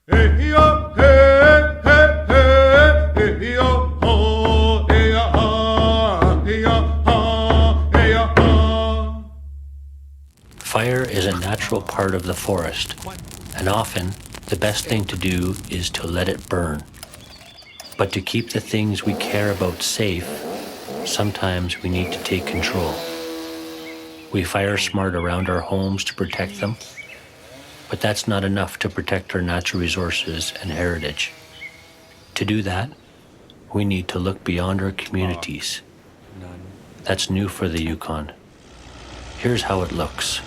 Fire is a natural part of the forest, and often the best thing to do is to let it burn. But to keep the things we care about safe, sometimes we need to take control. We fire smart around our homes to protect them, but that's not enough to protect our natural resources and heritage. To do that, we need to look beyond our communities. That's new for the Yukon. Here's how it looks.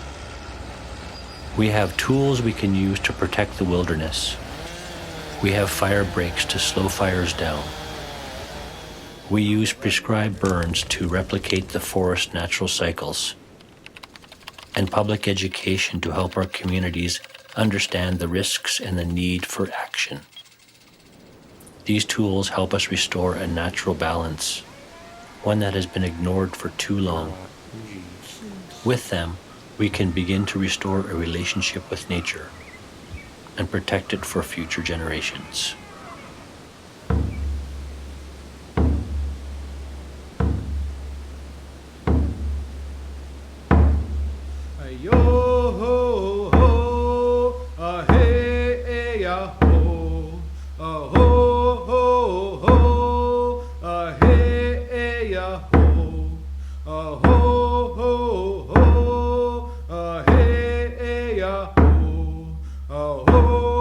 We have tools we can use to protect the wilderness. We have fire breaks to slow fires down. We use prescribed burns to replicate the forest's natural cycles, and public education to help our communities understand the risks and the need for action. These tools help us restore a natural balance, one that has been ignored for too long. With them, we can begin to restore a relationship with nature and protect it for future generations. Oh